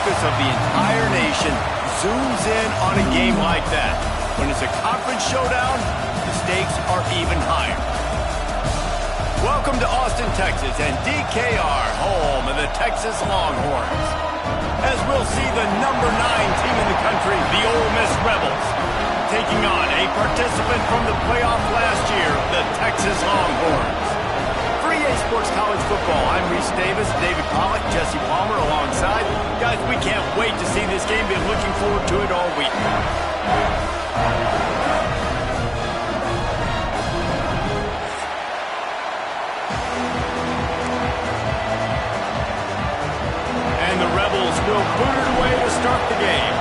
focus of the entire nation zooms in on a game like that. When it's a conference showdown, the stakes are even higher. Welcome to Austin, Texas, and DKR, home of the Texas Longhorns. As we'll see the number 9 team in the country, the Ole Miss Rebels, taking on a participant from the playoff last year, the Texas Longhorns. For EA Sports College Football, I'm Reese Davis, David Pollack, Jesse Palmer alongside. Guys, we can't wait to see this game. Been looking forward to it all week. And the Rebels will boot it away to start the game.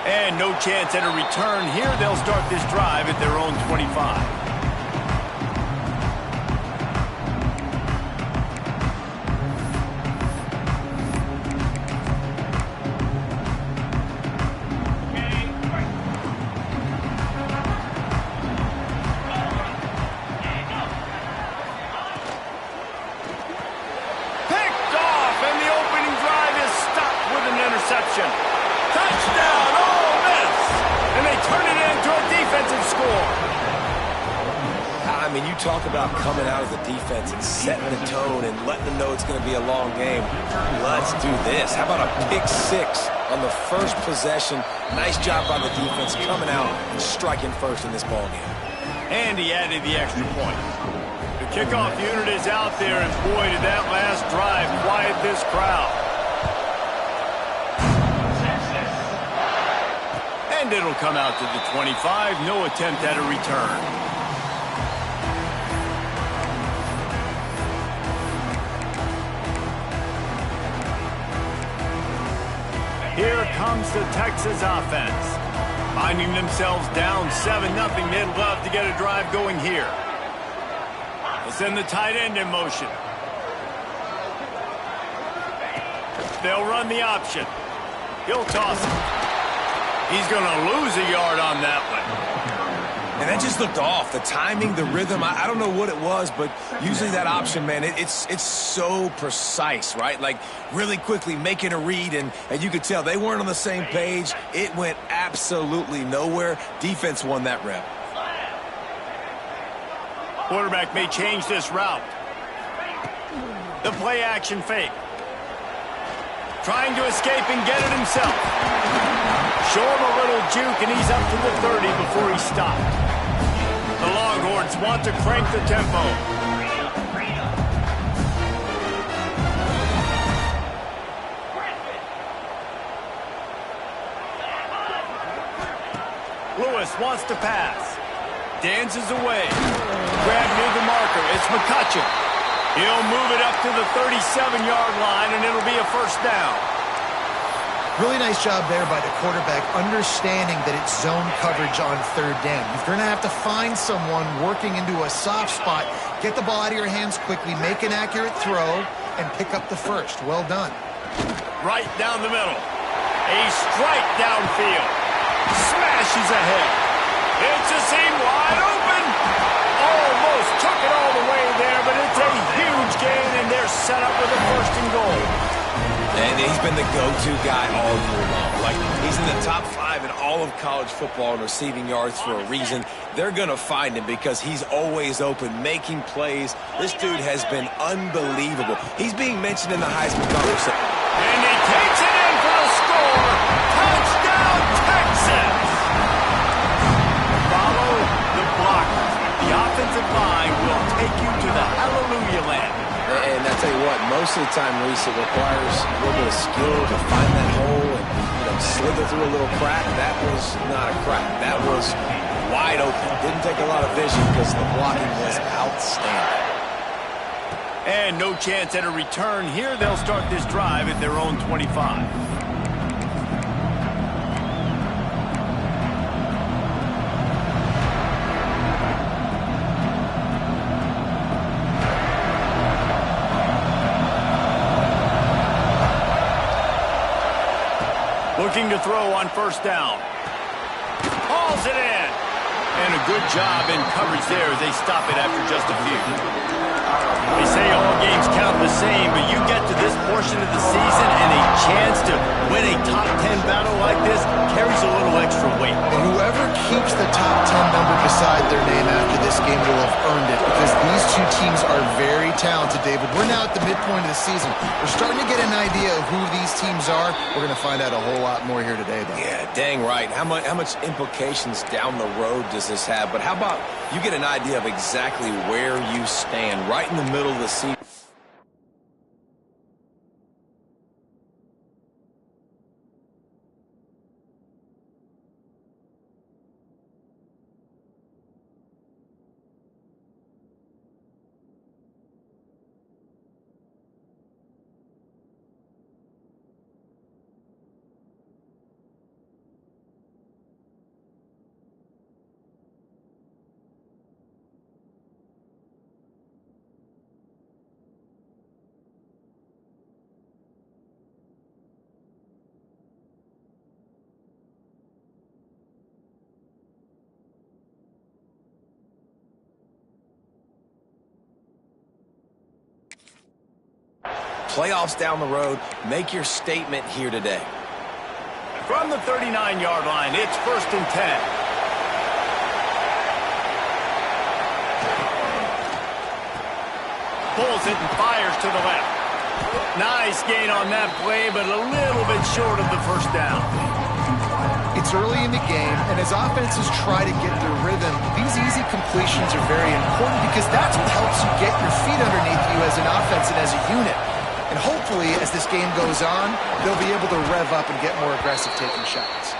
And no chance at a return here. They'll start this drive at their own 25. Picked off, and the opening drive is stopped with an interception. Touchdown! And they turn it into a defensive score. I mean, you talk about coming out of the defense and setting the tone and letting them know it's going to be a long game. Let's do this. How about a pick 6 on the first possession? Nice job by the defense coming out and striking first in this ball game. And he added the extra point. The kickoff unit is out there, and boy, did that last drive quiet this crowd. And it'll come out to the 25. No attempt at a return. Here comes the Texas offense. Finding themselves down 7-0. They'd love to get a drive going here. They'll send the tight end in motion. They'll run the option. He'll toss it. He's going to lose a yard on that one. And that just looked off. The timing, the rhythm, I don't know what it was, but usually that option, man, it's so precise, right? Like really quickly making a read, and you could tell they weren't on the same page. It went absolutely nowhere. Defense won that rep. Quarterback may change this route. The play action fake. Trying to escape and get it himself. Show him a little juke, and he's up to the 30 before he stopped. The Longhorns want to crank the tempo. Lewis wants to pass. Dances away. Grabbed near the marker. It's McCutcheon. He'll move it up to the 37-yard line, and it'll be a first down. Really nice job there by the quarterback, understanding that it's zone coverage on third down. If you're going to have to find someone working into a soft spot, get the ball out of your hands quickly, make an accurate throw, and pick up the first. Well done. Right down the middle. A strike downfield. Smashes ahead. It's a seam wide open. Almost took it all the way there, but it's a huge gain, and they're set up with a first and goal. And he's been the go-to guy all year long. Like, he's in the top 5 in all of college football in receiving yards for a reason. They're going to find him because he's always open, making plays. This dude has been unbelievable. He's being mentioned in the Heisman conversation. And he takes it in for the score. Touchdown, Texas! Follow the blockers. The offensive line will take you to the hallelujah land. And I tell you what, most of the time, Reese, it requires a little bit of skill to find that hole and slither through a little crack. That was not a crack. That was wide open. Didn't take a lot of vision because the blocking was outstanding. And no chance at a return here. They'll start this drive at their own 25. Looking to throw on first down. Hauls it in. And a good job in coverage there as they stop it after just a few. They say all games count the same, but you get to this portion of the season and a chance to win a top 10 battle like this carries a little extra weight. And whoever keeps the top 10 number beside their name after this game will have earned it, because these two teams are very talented, David. We're now at the midpoint of the season. We're starting to get an idea of who these teams are. We're going to find out a whole lot more here today, though. Yeah, dang right. How much implications down the road does this have? But how about you get an idea of exactly where you stand right in the middle of the season? Playoffs down the road. Make your statement here today. From the 39-yard line, it's 1st and 10. Pulls it and fires to the left. Nice gain on that play, but a little bit short of the first down. It's early in the game, and as offenses try to get their rhythm, these easy completions are very important because that's what helps you get your feet underneath you as an offense and as a unit. And hopefully, as this game goes on, they'll be able to rev up and get more aggressive taking shots.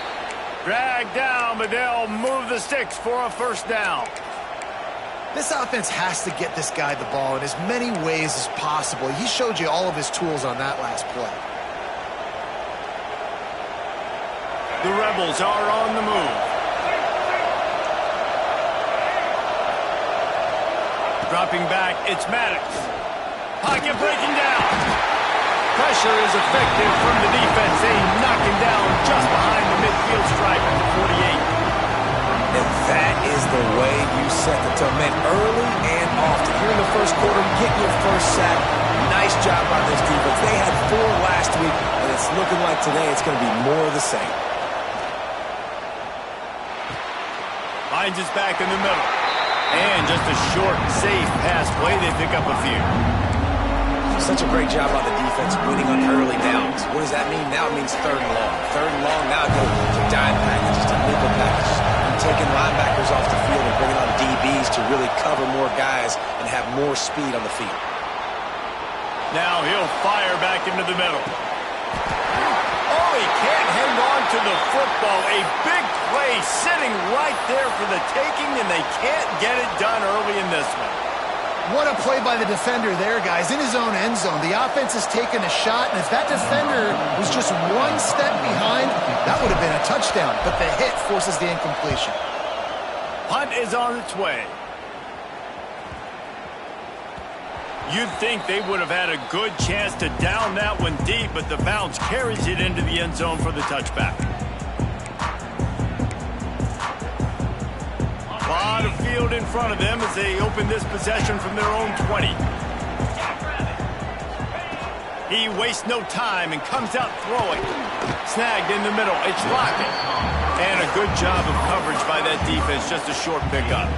Drag down, but they'll move the sticks for a first down. This offense has to get this guy the ball in as many ways as possible. He showed you all of his tools on that last play. The Rebels are on the move. Dropping back, it's Maddox. Pocket breaking down. Pressure is effective from the defense. They knock him down just behind the midfield stripe at the 48. And that is the way you set the tone. Man, early and often. Here in the first quarter, get your first sack. Nice job by this defense. They had 4 last week, and it's looking like today it's going to be more of the same. Finds his back in the middle. And just a short, safe pass play. They pick up a few. Such a great job by the defense winning on early downs. What does that mean? Now it means 3rd and long. 3rd and long, now it goes to dime packages, to nickel packages. I'm taking linebackers off the field and bringing on DBs to really cover more guys and have more speed on the field. Now he'll fire back into the middle. Oh, he can't hang on to the football. A big play sitting right there for the taking, and they can't get it done early in this one. What a play by the defender there, guys. In his own end zone, the offense has taken a shot, and if that defender was just one step behind, that would have been a touchdown. But the hit forces the incompletion. Punt is on its way. You'd think they would have had a good chance to down that one deep, but the bounce carries it into the end zone for the touchback. A lot of field in front of them as they open this possession from their own 20. He wastes no time and comes out throwing. Snagged in the middle. It's Lockett. And a good job of coverage by that defense. Just a short pickup.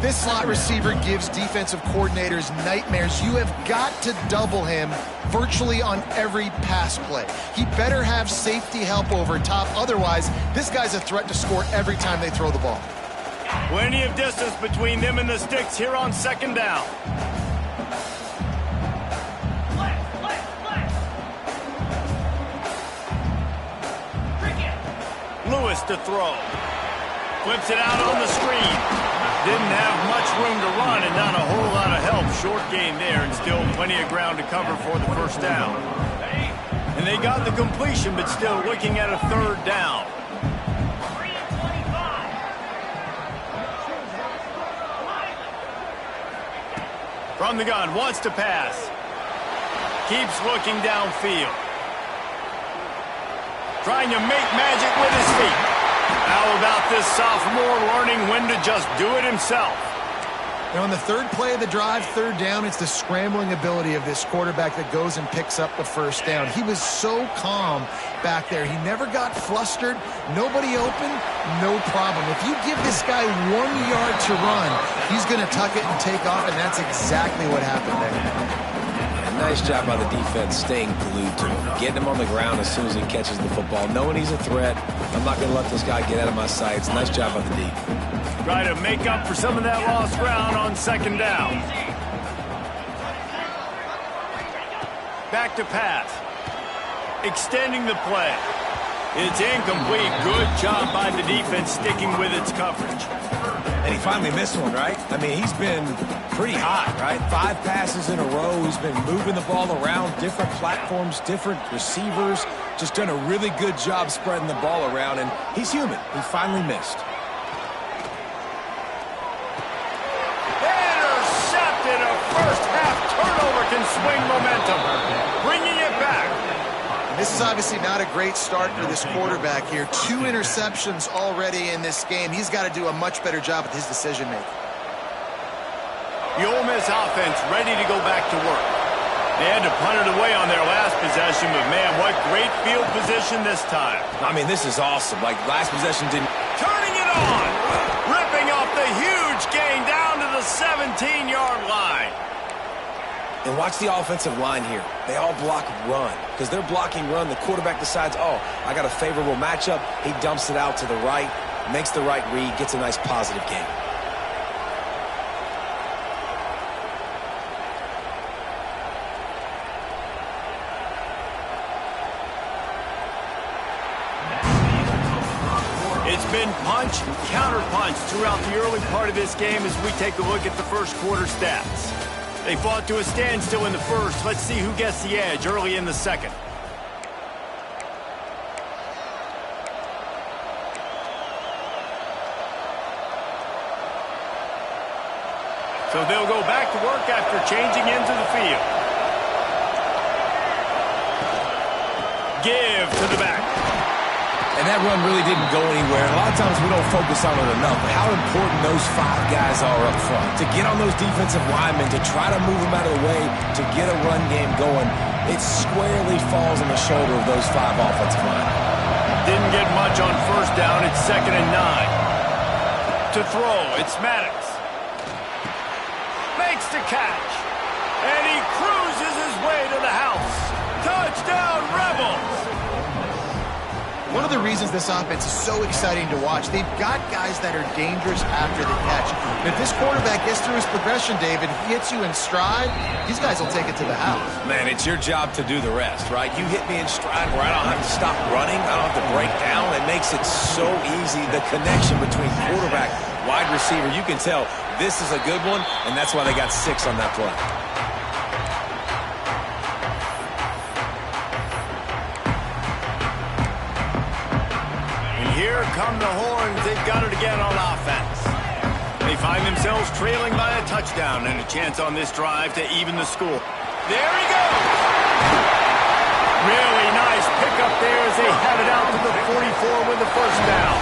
This slot receiver gives defensive coordinators nightmares. You have got to double him virtually on every pass play. He better have safety help over top. Otherwise, this guy's a threat to score every time they throw the ball. Plenty of distance between them and the sticks here on 2nd down. Lewis to throw. Flips it out on the screen. Didn't have much room to run and not a whole lot of help. Short gain there and still plenty of ground to cover for the first down. And they got the completion, but still looking at a 3rd down. From the gun, wants to pass. Keeps looking downfield. Trying to make magic with his feet. How about this sophomore learning when to just do it himself? And on the third play of the drive, third down, it's the scrambling ability of this quarterback that goes and picks up the first down. He was so calm back there. He never got flustered. Nobody open, no problem. If you give this guy 1 yard to run, he's going to tuck it and take off, and that's exactly what happened there. Nice job by the defense staying glued to him, getting him on the ground as soon as he catches the football, knowing he's a threat. I'm not going to let this guy get out of my sights. Nice job by the D. Try to make up for some of that lost ground on second down. Back to pass. Extending the play. It's incomplete. Good job by the defense sticking with its coverage. And he finally missed one, right? I mean, he's been pretty hot, right? 5 passes in a row. He's been moving the ball around, different platforms, different receivers. Just done a really good job spreading the ball around, and he's human. He finally missed. Intercepted. A first-half turnover can swing momentum. Bringing it back. This is obviously not a great start for this quarterback here. 2 interceptions already in this game. He's got to do a much better job with his decision-making. The Ole Miss offense ready to go back to work. They had to punt it away on their last possession, but man, what great field position this time. I mean, this is awesome. Like, last possession didn't... Turning it on! Ripping off the huge gain down to the 17-yard line. And watch the offensive line here. They all block run. Because they're blocking run, the quarterback decides, oh, I got a favorable matchup. He dumps it out to the right, makes the right read, gets a nice positive gain. It's been punch, counter-punch throughout the early part of this game as we take a look at the first quarter stats. They fought to a standstill in the first. Let's see who gets the edge early in the second. So they'll go back to work after changing into the field. Give to the back. And that run really didn't go anywhere. A lot of times we don't focus on it enough, but how important those 5 guys are up front. To get on those defensive linemen, to try to move them out of the way, to get a run game going, it squarely falls on the shoulder of those 5 offensive linemen. Didn't get much on first down. It's 2nd and 9. To throw, it's Maddox. Makes the catch. And he cruises his way to the house. Touchdown, Rebels! One of the reasons this offense is so exciting to watch, they've got guys that are dangerous after the catch. And if this quarterback gets through his progression, David, he hits you in stride, these guys will take it to the house. Man, it's your job to do the rest, right? You hit me in stride where I don't have to stop running, I don't have to break down. It makes it so easy. The connection between quarterback, wide receiver, you can tell this is a good one, and that's why they got 6 on that play. Here come the horns. They've got it again on offense. They find themselves trailing by a touchdown and a chance on this drive to even the score. There he goes. Really nice pickup there as they have it out to the 44 with the first down.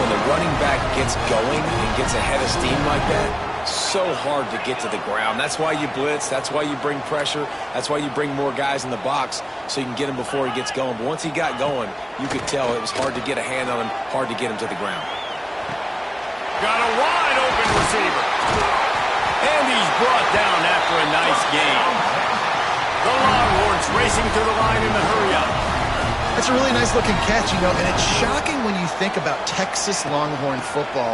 When the running back gets going and gets a head of steam like that, so hard to get to the ground. That's why you blitz. That's why you bring pressure. That's why you bring more guys in the box so you can get him before he gets going. But once he got going, you could tell it was hard to get a hand on him, hard to get him to the ground. Got a wide open receiver. And he's brought down after a nice gain. The Longhorns racing to the line in the hurry-up. That's a really nice-looking catch, you know, and it's shocking when you think about Texas Longhorn football.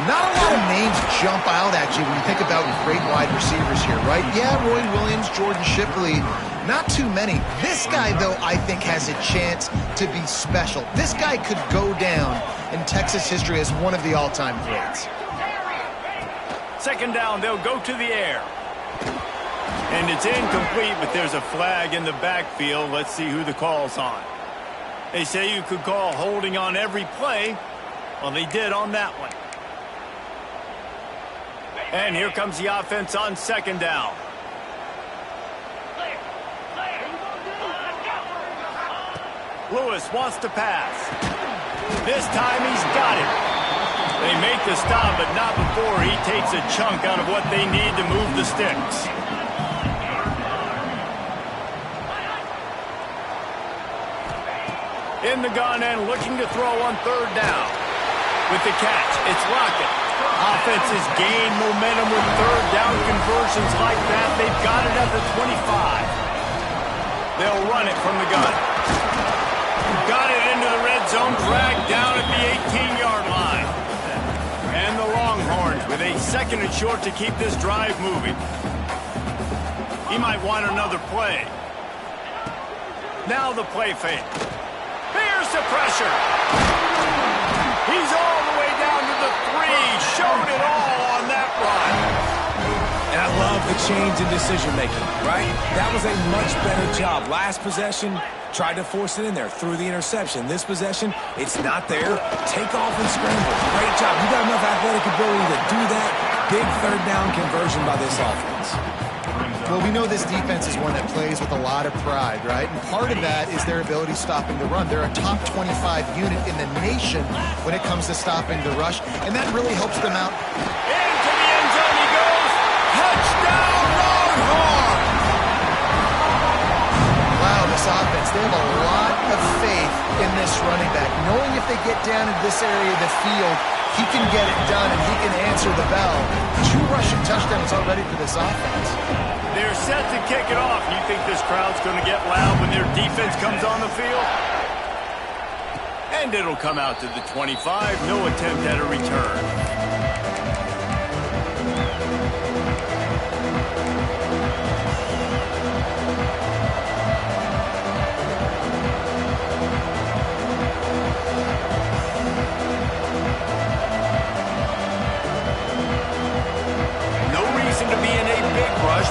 Not a lot of names jump out at you when you think about great wide receivers here, right? Yeah, Roy Williams, Jordan Shipley, not too many. This guy, though, I think has a chance to be special. This guy could go down in Texas history as one of the all-time greats. 2nd down, they'll go to the air. And it's incomplete, but there's a flag in the backfield. Let's see who the call's on. They say you could call holding on every play. Well, they did on that one. And here comes the offense on 2nd down. Lewis wants to pass. This time he's got it. They make the stop, but not before he takes a chunk out of what they need to move the sticks. In the gun and looking to throw on third down. With the catch, it's Lockett. Offenses gain momentum with third down conversions like that. They've got it at the 25. They'll run it from the gun. Got it into the red zone, dragged down at the 18-yard line. And the Longhorns with a second and short to keep this drive moving. He might want another play. Now the play fake. Here's the pressure. He's all the way down to the 3. Showed it all on that run. And I love the change in decision-making, right? That was a much better job. Last possession, tried to force it in there, threw the interception. This possession, it's not there. Take off and scramble. Great job. You got enough athletic ability to do that. Big third down conversion by this offense. Well, we know this defense is one that plays with a lot of pride, right? And part of that is their ability stopping the run. They're a top 25 unit in the nation when it comes to stopping the rush, and that really helps them out. Into the end zone he goes. Touchdown, Longhorns! Wow, this offense, they have a lot of faith in this running back, knowing if they get down in this area of the field, he can get it done and he can answer the bell. 2 rushing touchdowns already for this offense. They're set to kick it off. You think this crowd's going to get loud when their defense comes on the field? And it'll come out to the 25. No attempt at a return.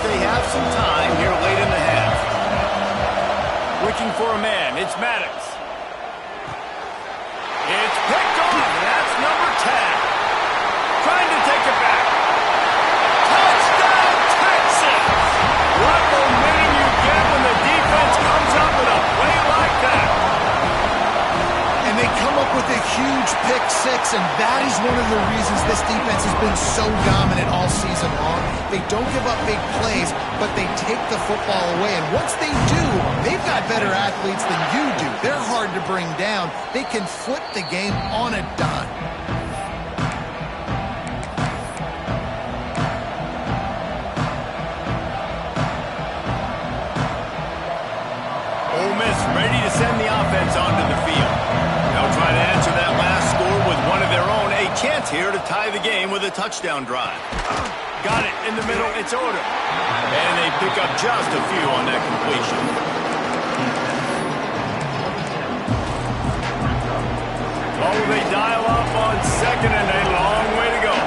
They have some time here late in the half. Looking for a man. It's Maddox. It's picked off. That's number 10. Trying to take it back. Touchdown, Texas! What momentum you get when the defense comes up with a play like that. And they come up with a huge pick 6, and that is one of the reasons this defense has been so dominant all season long. They don't give up big plays, but they take the football away. And once they do, they've got better athletes than you do. They're hard to bring down. They can flip the game on a dime. Ole Miss ready to send the offense onto the field. They'll try to answer that last score with one of their own. A chance here to tie the game with a touchdown drive. Got it in the middle. It's Odom. And they pick up just a few on that completion. Oh, they dial up on second and a long way to go.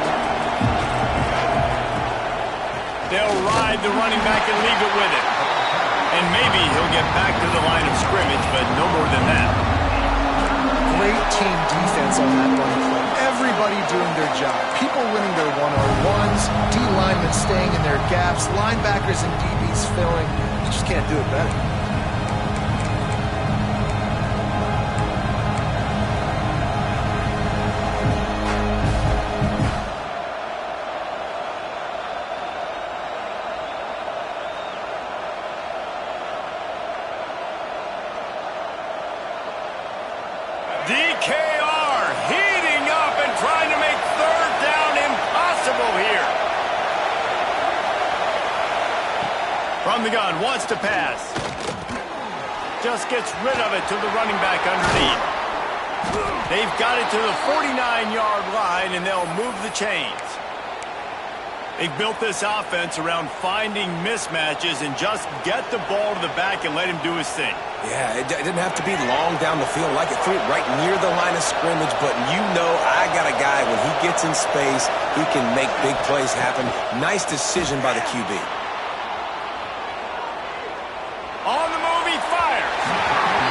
They'll ride the running back and leave it with it. And maybe he'll get back to the line of scrimmage, but no more than that. Great team defense on that running play. Everybody doing their job. People winning their one-on-ones, D linemen staying in their gaps, linebackers and DBs filling. You just can't do it better. DKR heating up and trying to make third down impossible here. From the gun, wants to pass. Just gets rid of it to the running back underneath. They've got it to the 49-yard line, and they'll move the chains. They've built this offense around finding mismatches and just get the ball to the back and let him do his thing. Yeah, it didn't have to be long down the field. Like it threw it right near the line of scrimmage, but you know I got a guy, when he gets in space, he can make big plays happen. Nice decision by the QB. On the move, he fires.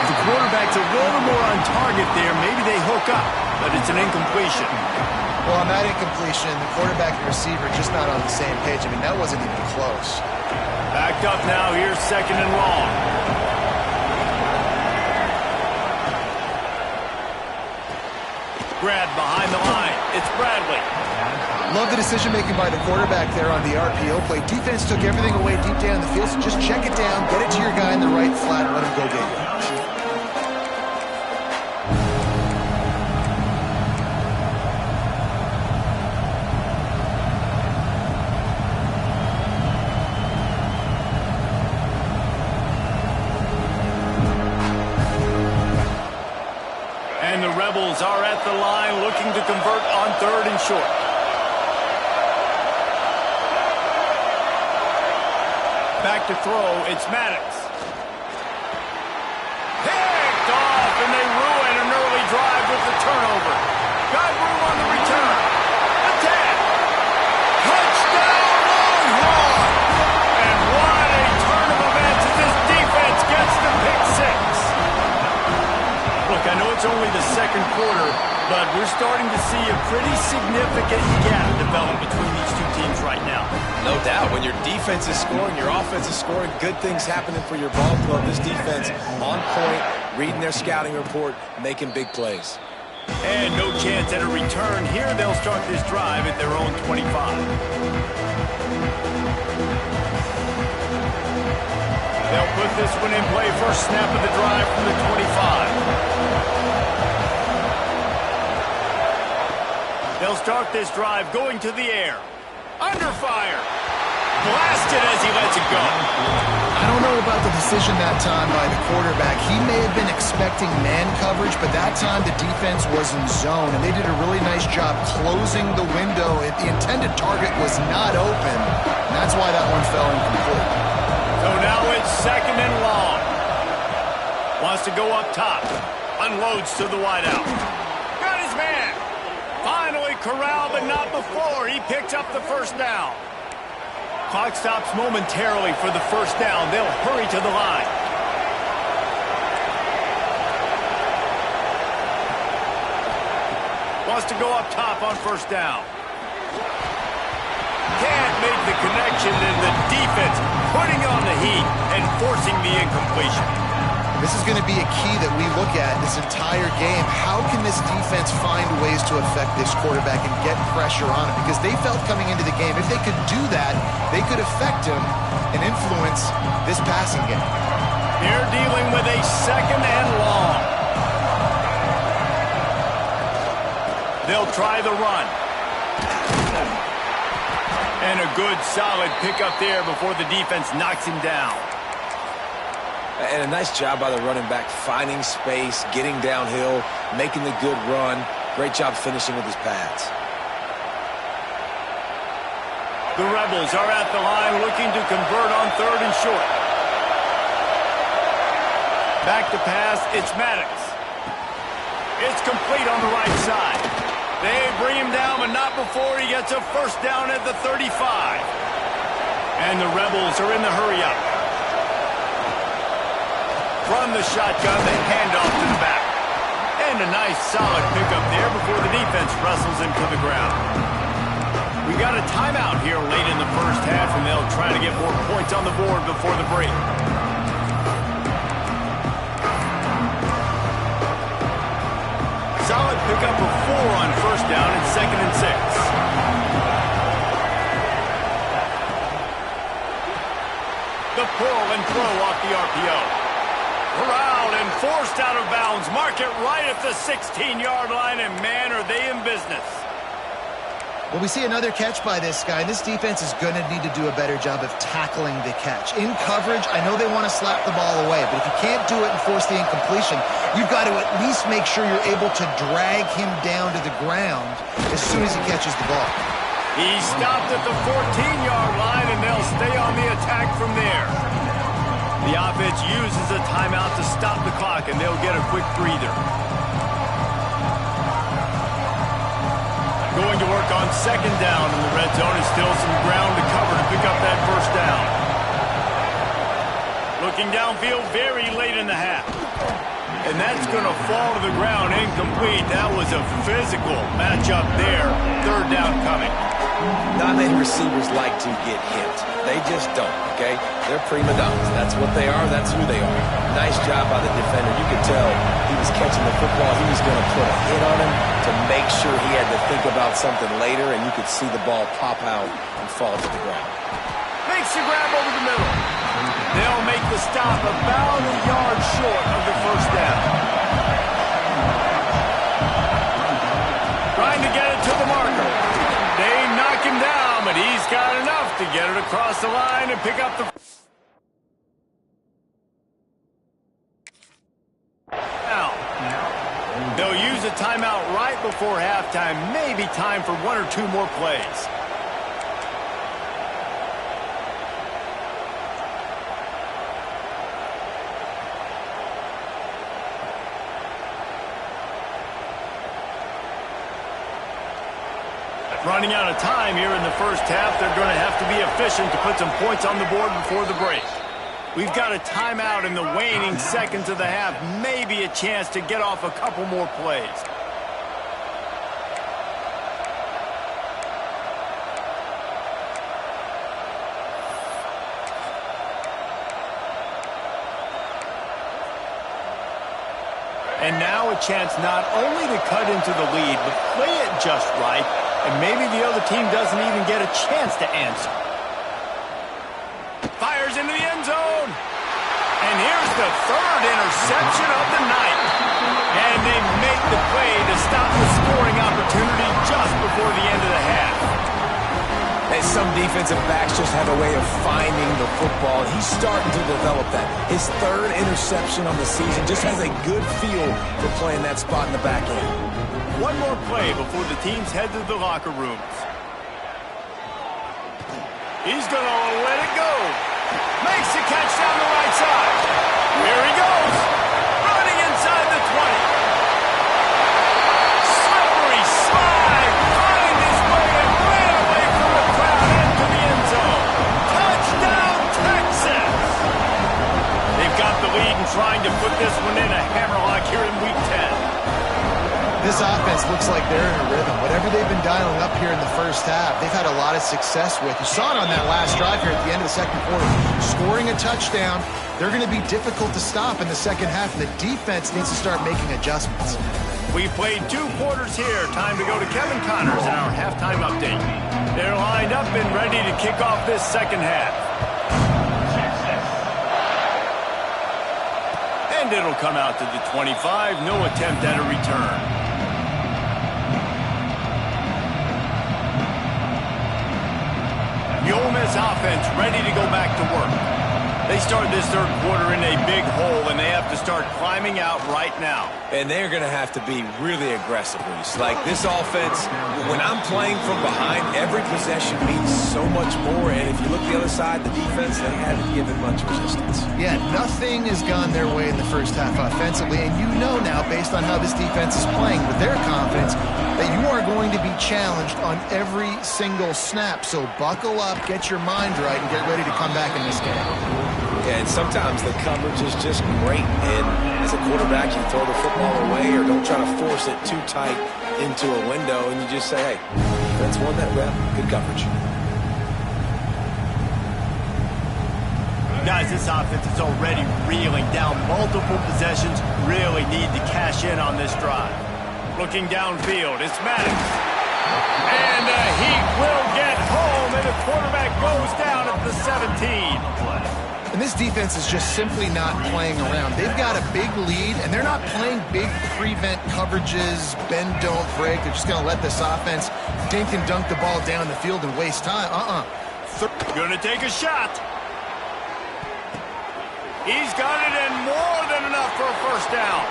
The quarterback's a little more on target there. Maybe they hook up, but it's an incompletion. Well, on that incompletion, the quarterback and receiver just not on the same page. I mean, that wasn't even close. Backed up now. Here's second and long. grab behind the line. It's Bradley. Love the decision-making by the quarterback there on the RPO play. Defense took everything away deep down the field, so just check it down, get it to your guy in the right flat, and let him go get you. And the Rebels are at the line looking to convert on 3rd and short. Back to throw, it's Maddox. Picked off, and they ruin an early drive with the turnover. Got room on the return. Attack! Touchdown, Longhorn! And what a turn of events as this defense gets the pick 6. Look, I know it's only the 2nd quarter, but we're starting to see a pretty significant gap develop between these two teams right now. No doubt. When your defense is scoring, your offense is scoring, good things happening for your ball club. This defense on point, reading their scouting report, making big plays. And no chance at a return. Here they'll start this drive at their own 25. They'll put this one in play. First snap of the drive from the 25. They'll start this drive going to the air. Under fire. Blasted as he lets it go. I don't know about the decision that time by the quarterback. He may have been expecting man coverage, but that time the defense was in zone, and they did a really nice job closing the window. The intended target was not open, and that's why that one fell incomplete. So now it's 2nd and long. Wants to go up top. Unloads to the wideout. Got his man. Finally corralled, but not before. He picks up the first down. Clock stops momentarily for the first down. They'll hurry to the line. Wants to go up top on first down. Can't make the connection, and the defense putting on the heat and forcing the incompletion. This is going to be a key that we look at this entire game. How can this defense find ways to affect this quarterback and get pressure on him? Because they felt coming into the game, if they could do that, they could affect him and influence this passing game. They're dealing with a 2nd and long. They'll try the run. And a good, solid pickup there before the defense knocks him down. And a nice job by the running back, finding space, getting downhill, making the good run. Great job finishing with his pads. The Rebels are at the line looking to convert on 3rd and short. Back to pass, it's Maddox. It's complete on the right side. They bring him down, but not before he gets a first down at the 35. And the Rebels are in the hurry-up. From the shotgun, they hand off to the back. And a nice, solid pickup there before the defense wrestles him to the ground. We got a timeout here late in the first half, and they'll try to get more points on the board before the break. Solid pickup of 4 on first down and 2nd and 6. The pull and throw off the RPO. Corralled and forced out of bounds. Mark it right at the 16-yard line, and man, are they in business. Well, we see another catch by this guy. This defense is going to need to do a better job of tackling the catch. In coverage, I know they want to slap the ball away, but if you can't do it and force the incompletion, you've got to at least make sure you're able to drag him down to the ground as soon as he catches the ball. He stopped at the 14-yard line, and they'll stay on the attack from there. The offense uses a timeout to stop the clock, and they'll get a quick breather. Going to work on 2nd down in the red zone, and still some ground to cover to pick up that first down. Looking downfield very late in the half. And that's going to fall to the ground incomplete. That was a physical matchup there. 3rd down coming. Not many receivers like to get hit. They just don't, okay? They're prima donnas. That's what they are. That's who they are. Nice job by the defender. You could tell he was catching the football. He was going to put a hit on him to make make sure he had to think about something later, and you could see the ball pop out and fall to the ground. Makes the grab over the middle. They'll make the stop about a yard short of the first down. Trying to get it to the marker. They knock him down, but he's got enough to get it across the line and pick up the down. They'll use a timeout right before halftime. Maybe time for one or two more plays. Running out of time here in the first half. They're going to have to be efficient to put some points on the board before the break. We've got a timeout in the waning seconds of the half. Maybe a chance to get off a couple more plays. And now a chance not only to cut into the lead, but play it just right. And maybe the other team doesn't even get a chance to answer. Fires into the end zone. And here's the third interception of the night. And they make the play to stop the scoring opportunity just before the end of the half. And some defensive backs just have a way of finding the football. He's starting to develop that. His third interception on the season just has a good feel for playing that spot in the back end. One more play before the teams head to the locker rooms. He's going to let it go. Makes the catch down the right side. Here he goes. Running inside the 20. Slippery slide. Find his way and ran away from the crowd into the end zone. Touchdown, Texas. They've got the lead and trying to put this one in a hammerlock here in Week 10. This offense looks like they're in a rhythm. Whatever they've been dialing up here in the first half, they've had a lot of success with. You saw it on that last drive here at the end of the second quarter. Scoring a touchdown, they're going to be difficult to stop in the second half, and the defense needs to start making adjustments. We played 2 quarters here. Time to go to Kevin Connors in our halftime update. They're lined up and ready to kick off this second half. And it'll come out to the 25. No attempt at a return. The Ole Miss offense ready to go back to work. They start this third quarter in a big hole, and they have to start climbing out right now. And they're going to have to be really aggressive, Reese. Like this offense, when I'm playing from behind, every possession means so much more. And if you look the other side, the defense, they haven't given much resistance. Yeah, nothing has gone their way in the first half offensively. And you know now, based on how this defense is playing with their confidence, that you are going to be challenged on every single snap. So buckle up, get your mind right, and get ready to come back in this game. Yeah, and sometimes the coverage is just great. And as a quarterback, you throw the football away or don't try to force it too tight into a window, and you just say, hey, that's one that rep, good coverage. Guys, this offense is already reeling down multiple possessions. Really need to cash in on this drive. Looking downfield, it's Maddox. And he will get home, and the quarterback goes down at the 17. And this defense is just simply not playing around. They've got a big lead, and they're not playing big prevent coverages, bend, don't break. They're just going to let this offense dink and dunk the ball down the field and waste time. Going to take a shot. He's got it in more than enough for a first down.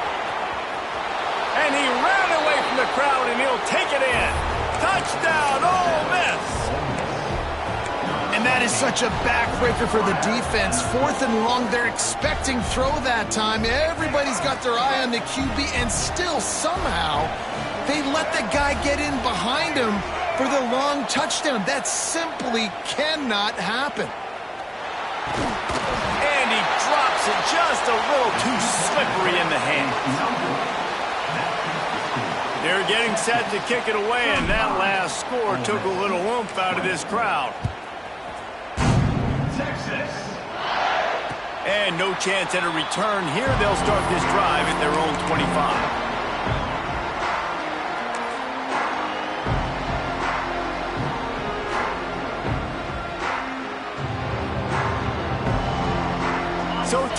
And he ran away from the crowd, and he'll take it in. Touchdown, Ole Miss. And that is such a backbreaker for the defense. 4th and long, they're expecting throw that time. Everybody's got their eye on the QB, and still somehow they let the guy get in behind him for the long touchdown. That simply cannot happen. And he drops it just a little too slippery in the hands. They're getting set to kick it away, and that last score took a little oomph out of this crowd. And no chance at a return here. They'll start this drive at their own 25.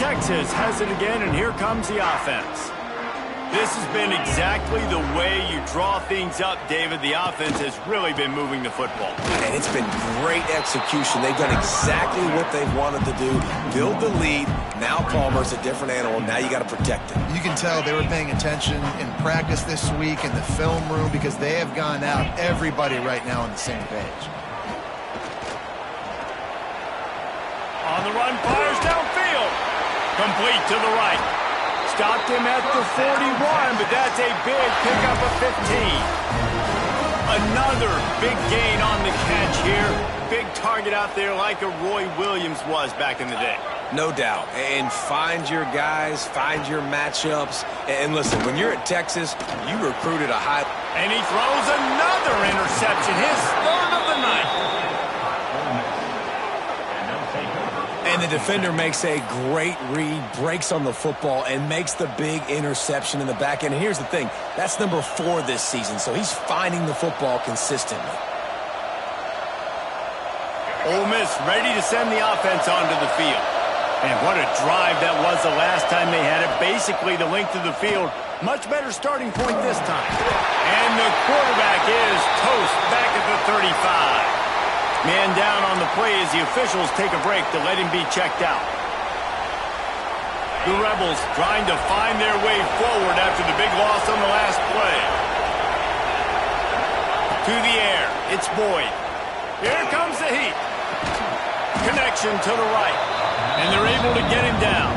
Texas has it again, and here comes the offense. This has been exactly the way you draw things up, David. The offense has really been moving the football. And it's been great execution. They've done exactly what they've wanted to do. Build the lead. Now Palmer's a different animal. Now you got to protect him. You can tell they were paying attention in practice this week in the film room because they have gone out, everybody right now on the same page. On the run, fires downfield. Complete to the right. Stopped him at the 41, but that's a big pickup of 15. Another big gain on the catch here. Big target out there like a Roy Williams was back in the day. No doubt. And find your guys, find your matchups. And listen, when you're at Texas, you recruited a high... And he throws another interception, his third of the night. And the defender makes a great read, breaks on the football, and makes the big interception in the back end. And here's the thing, that's number 4 this season, so he's finding the football consistently. Ole Miss ready to send the offense onto the field. And what a drive that was the last time they had it, basically the length of the field. Much better starting point this time. And the quarterback is toast back at the 35. Man down on the play as the officials take a break to let him be checked out. The Rebels trying to find their way forward after the big loss on the last play. To the air, it's Boyd. Here comes the heat. Connection to the right. And they're able to get him down.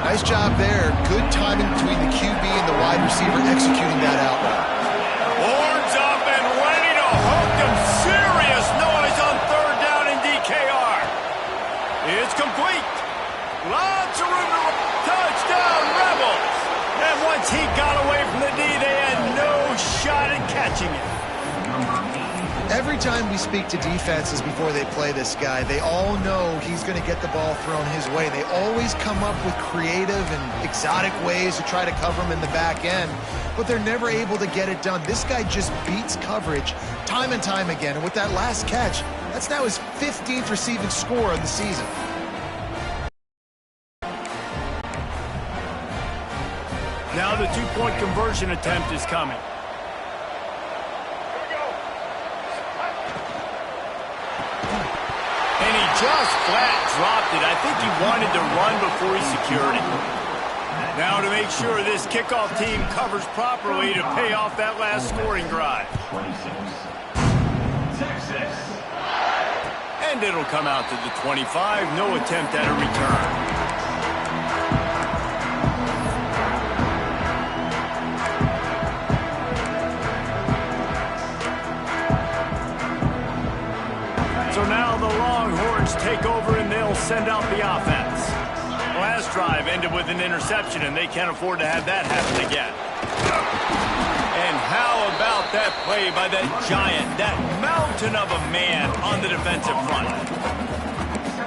Nice job there. Good timing between the QB and the wide receiver executing that out route. Horns up and ready to hook them. Serious noise on third down in DKR. It's complete. Lots of room to touchdown, Rebels. And once he got away from the D, they had no shot at catching it. Every time we speak to defenses before they play this guy, they all know he's going to get the ball thrown his way. They always come up with creative and exotic ways to try to cover him in the back end, but they're never able to get it done. This guy just beats coverage time and time again, and with that last catch, that's now his 15th receiving score of the season. Now the two-point conversion attempt is coming. And he just flat dropped it. I think he wanted to run before he secured it. Now to make sure this kickoff team covers properly to pay off that last scoring drive. And it'll come out to the 25. No attempt at a return. So now the Longhorns take over and they'll send out the offense. Last drive ended with an interception, and they can't afford to have that happen again. And how about that play by that giant, that mountain of a man on the defensive front?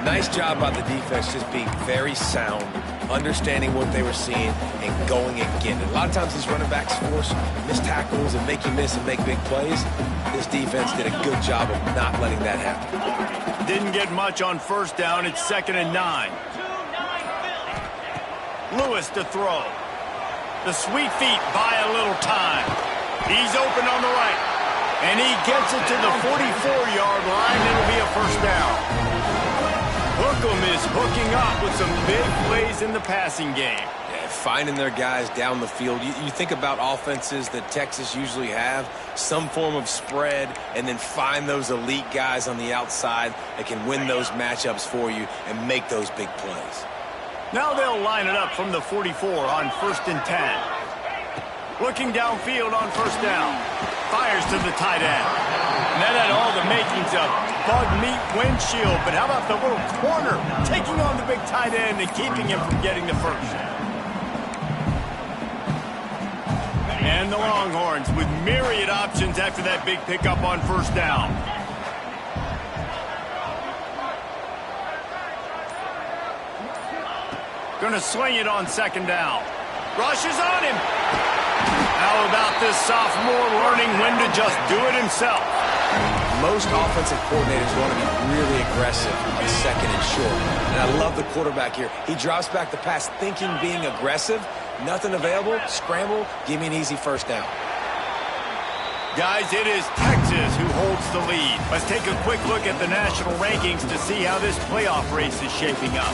Nice job by the defense, just being very sound, understanding what they were seeing, and going and getting it. A lot of times these running backs force missed tackles and make you miss and make big plays. This defense did a good job of not letting that happen. Didn't get much on first down. It's 2nd and 9. Lewis to throw. The sweet feet buy a little time. He's open on the right. And he gets it to the 44-yard line. It'll be a first down. Hookem is hooking up with some big plays in the passing game. Yeah, finding their guys down the field. You think about offenses that Texas usually have, some form of spread, and then find those elite guys on the outside that can win those matchups for you and make those big plays. Now they'll line it up from the 44 on 1st and 10. Looking downfield on first down. Fires to the tight end. And that had all the makings of bug meat windshield. But how about the little corner taking on the big tight end and keeping him from getting the first? And the Longhorns with myriad options after that big pickup on first down. Gonna swing it on 2nd down. Rush is on him. How about this sophomore learning when to just do it himself? Most offensive coordinators want to be really aggressive on second and short. And I love the quarterback here. He drops back the pass thinking being aggressive. Nothing available. Scramble. Give me an easy first down. Guys, it is Texas who holds the lead. Let's take a quick look at the national rankings to see how this playoff race is shaping up.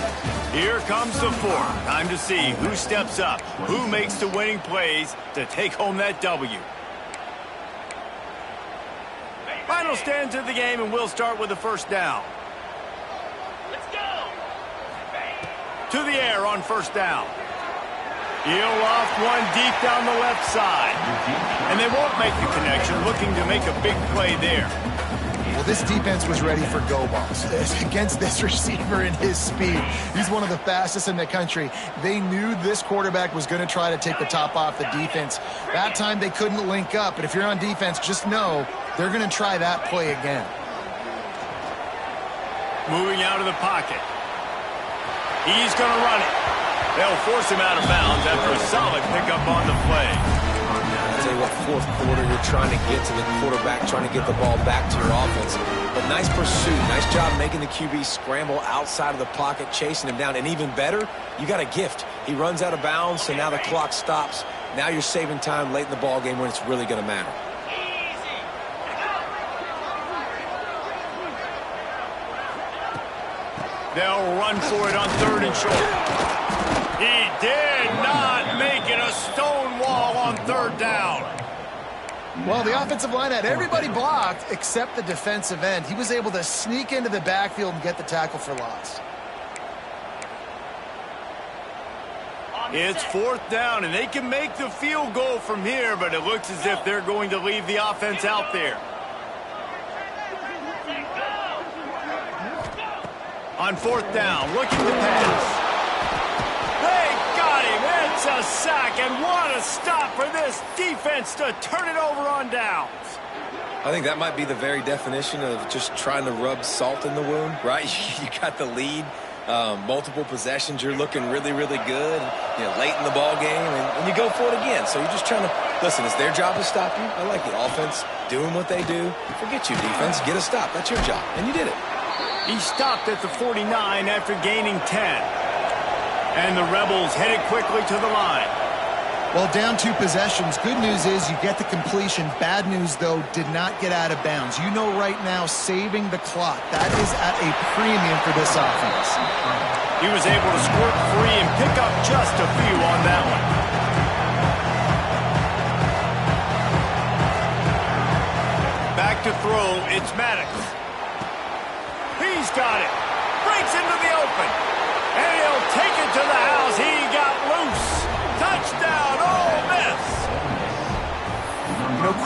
Here comes the fourth. Time to see who steps up, who makes the winning plays to take home that W. Final stands of the game, and we'll start with the first down. Let's go! To the air on first down. He'll loft one deep down the left side. And they won't make the connection, looking to make a big play there. Well, this defense was ready for go balls against this receiver and his speed. He's one of the fastest in the country. They knew this quarterback was going to try to take the top off the defense. That time they couldn't link up, but if you're on defense, just know they're going to try that play again. Moving out of the pocket. He's going to run it. They'll force him out of bounds after a solid pickup on the play. I'll tell you what, fourth quarter, you're trying to get to the quarterback, trying to get the ball back to your offense. But nice pursuit. Nice job making the QB scramble outside of the pocket, chasing him down. And even better, you got a gift. He runs out of bounds, so now the clock stops. Now you're saving time late in the ball game when it's really going to matter. They'll run for it on third and short. He did not make it a stone wall on third down. Well, the offensive line had everybody blocked except the defensive end. He was able to sneak into the backfield and get the tackle for loss. It's fourth down, and they can make the field goal from here, but it looks as if they're going to leave the offense out there. On fourth down, looking to pass. They got him. It's a sack, and what a stop for this defense to turn it over on downs. I think that might be the very definition of just trying to rub salt in the wound, right? You got the lead, multiple possessions, you're looking really, really good, late in the ball game, and you go for it again. So you're just trying to, listen, it's their job to stop you. I like the offense doing what they do. Forget you, defense. Get a stop. That's your job, and you did it. He stopped at the 49 after gaining 10. And the Rebels headed quickly to the line. Well, down 2 possessions. Good news is you get the completion. Bad news, though, did not get out of bounds. You know right now, saving the clock. That is at a premium for this offense. He was able to squirt free and pick up just a few on that one. Back to throw, it's Maddox. He's got it. Breaks into the open. And he'll take it to the house. He got loose. Touchdown, Ole Miss.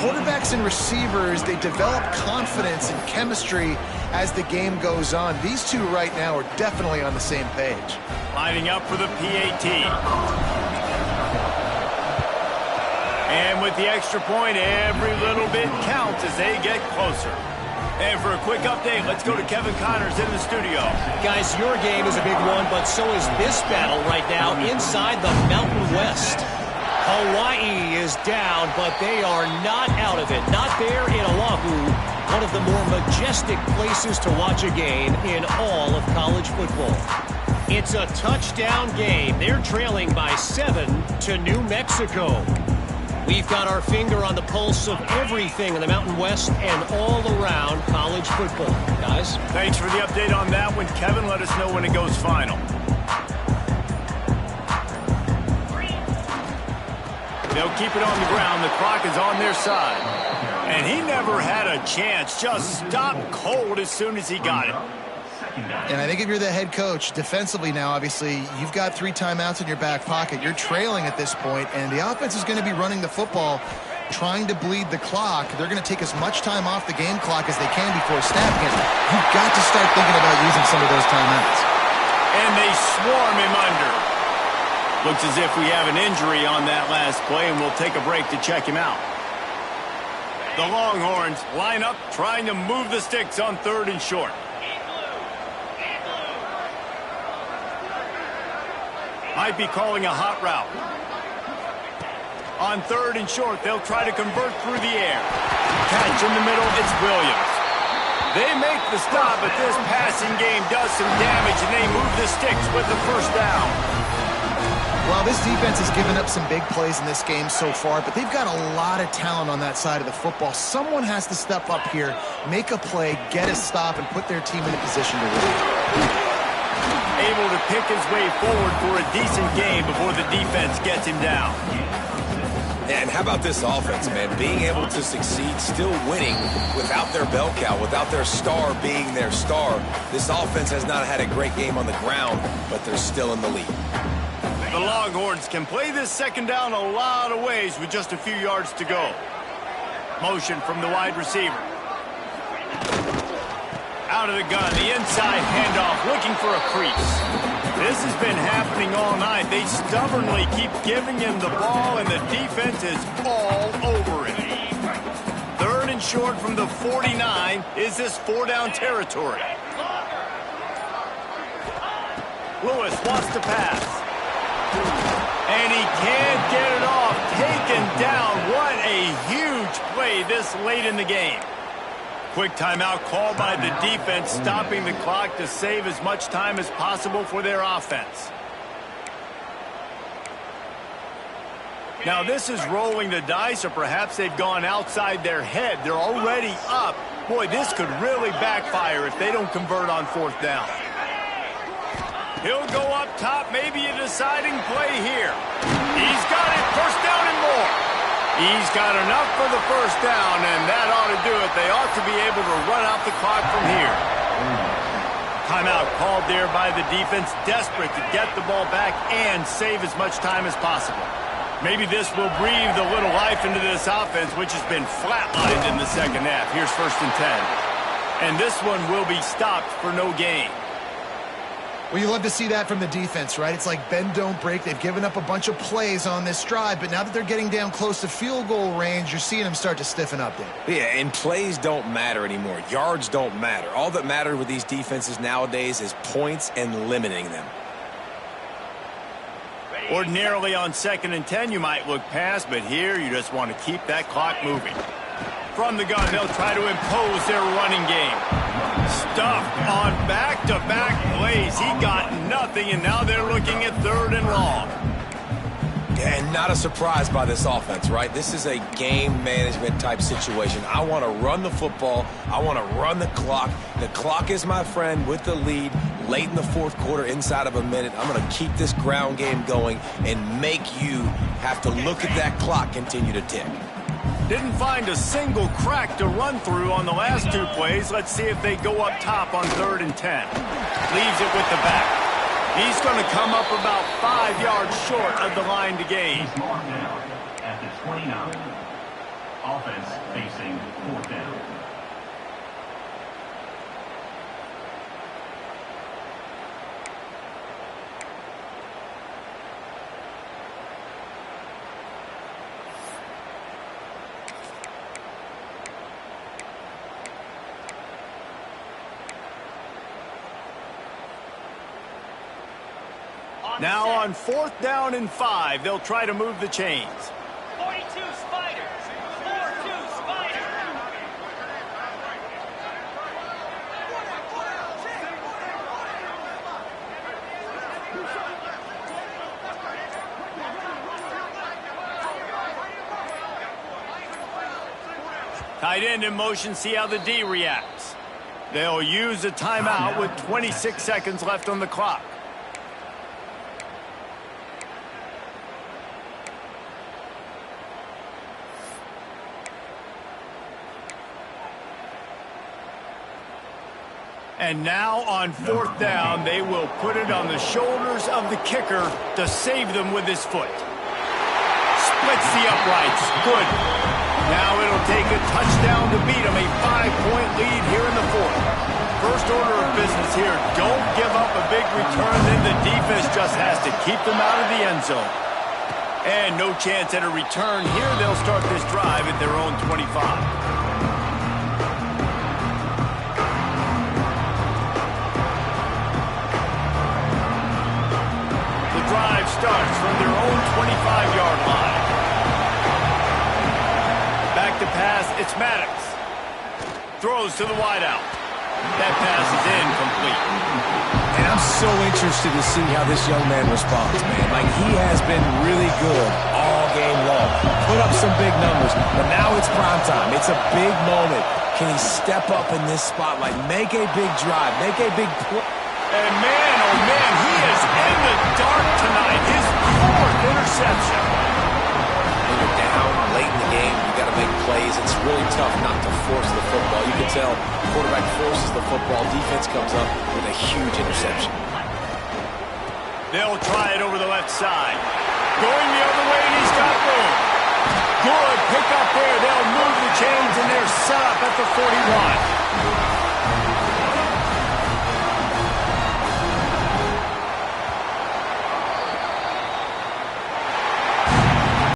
Quarterbacks and receivers, they develop confidence and chemistry as the game goes on. These two right now are definitely on the same page. Lining up for the PAT. And with the extra point, every little bit counts as they get closer. And for a quick update, let's go to Kevin Connors in the studio. Guys, your game is a big one, but so is this battle right now inside the Mountain West. Hawaii is down, but they are not out of it. Not there in Oahu, one of the more majestic places to watch a game in all of college football. It's a touchdown game. They're trailing by 7 to New Mexico. We've got our finger on the pulse of everything in the Mountain West and all around college football. Guys? Thanks for the update on that one, Kevin. Let us know when it goes final. They'll keep it on the ground. The clock is on their side. And he never had a chance. Just stopped cold as soon as he got it. And I think if you're the head coach, defensively now, obviously, you've got 3 timeouts in your back pocket. You're trailing at this point, and the offense is going to be running the football, trying to bleed the clock. They're going to take as much time off the game clock as they can before snapping it. You've got to start thinking about using some of those timeouts. And they swarm him under. Looks as if we have an injury on that last play, and we'll take a break to check him out. The Longhorns line up, trying to move the sticks on 3rd and short. Might be calling a hot route. On 3rd and short, they'll try to convert through the air. catch in the middle. It's Williams. They make the stop, but this passing game does some damage, and they move the sticks with the first down. Well, this defense has given up some big plays in this game so far, but they've got a lot of talent on that side of the football. Someone has to step up here, make a play, get a stop, and put their team in a position to win. Able to pick his way forward for a decent game before the defense gets him down. And how about this offense, man? Being able to succeed, still winning without their bell cow, without their star being their star. This offense has not had a great game on the ground, but they're still in the lead. The Longhorns can play this second down a lot of ways with just a few yards to go. Motion from the wide receiver. Out of the gun, the inside handoff, looking for a crease. This has been happening all night. They stubbornly keep giving him the ball, and the defense is all over it. Third and short from the 49. Is this four-down territory? Lewis wants to pass. And he can't get it off. Taken down. What a huge play this late in the game. Quick timeout called by the defense, stopping the clock to save as much time as possible for their offense. Now this is rolling the dice, or perhaps they've gone outside their head. They're already up. Boy, this could really backfire if they don't convert on fourth down. He'll go up top, maybe a deciding play here. He's got it, first down and more. He's got enough for the first down, and that ought to do it. They ought to be able to run out the clock from here. Timeout called there by the defense, desperate to get the ball back and save as much time as possible. Maybe this will breathe a little life into this offense, which has been flatlined in the second half. Here's 1st and 10. And this one will be stopped for no gain. Well, you love to see that from the defense, right? It's like bend, don't break. They've given up a bunch of plays on this drive, but now that they're getting down close to field goal range, you're seeing them start to stiffen up there. Yeah, and plays don't matter anymore. Yards don't matter. All that matters with these defenses nowadays is points and limiting them. Ordinarily on 2nd and 10, you might look past, but here you just want to keep that clock moving. From the gun, they'll try to impose their running game. Stuffed on back-to-back plays. He got nothing, and now they're looking at 3rd and long. And not a surprise by this offense, right? This is a game management type situation. I want to run the football. I want to run the clock. The clock is my friend with the lead late in the 4th quarter, inside of a minute. I'm going to keep this ground game going and make you have to look at that clock continue to tick. Didn't find a single crack to run through on the last 2 plays. Let's see if they go up top on 3rd and 10. Leaves it with the back. He's going to come up about 5 yards short of the line to gain. He's marked down at the 29. Offense facing 4th down. Now on 4th down and 5, they'll try to move the chains. 42 Spiders. 4-2 Spiders. Tight end in motion, see how the D reacts. They'll use a timeout with 26 seconds left on the clock. And now on 4th down, they will put it on the shoulders of the kicker to save them with his foot. Splits the uprights. Good. Now it'll take a touchdown to beat them. A 5-point lead here in the 4th. First order of business here. Don't give up a big return. Then the defense just has to keep them out of the end zone. And no chance at a return here. They'll start this drive at their own 25. Drive starts from their own 25-yard line. Back to pass it's Maddox. Throws to the wideout. That pass is incomplete. And I'm so interested to see how this young man responds, man. Like, he has been really good all game long. Put up some big numbers, but now it's prime time. It's a big moment. Can he step up in this spotlight, make a big drive, make a big play? And man, oh man, he is in the dark tonight. His 4th interception. When you're down late in the game, you got to make plays. It's really tough not to force the football. You can tell the quarterback forces the football. Defense comes up with a huge interception. They'll try it over the left side. Going the other way, and he's got room. Good pick up there. They'll move the chains, and they're set up at the 41.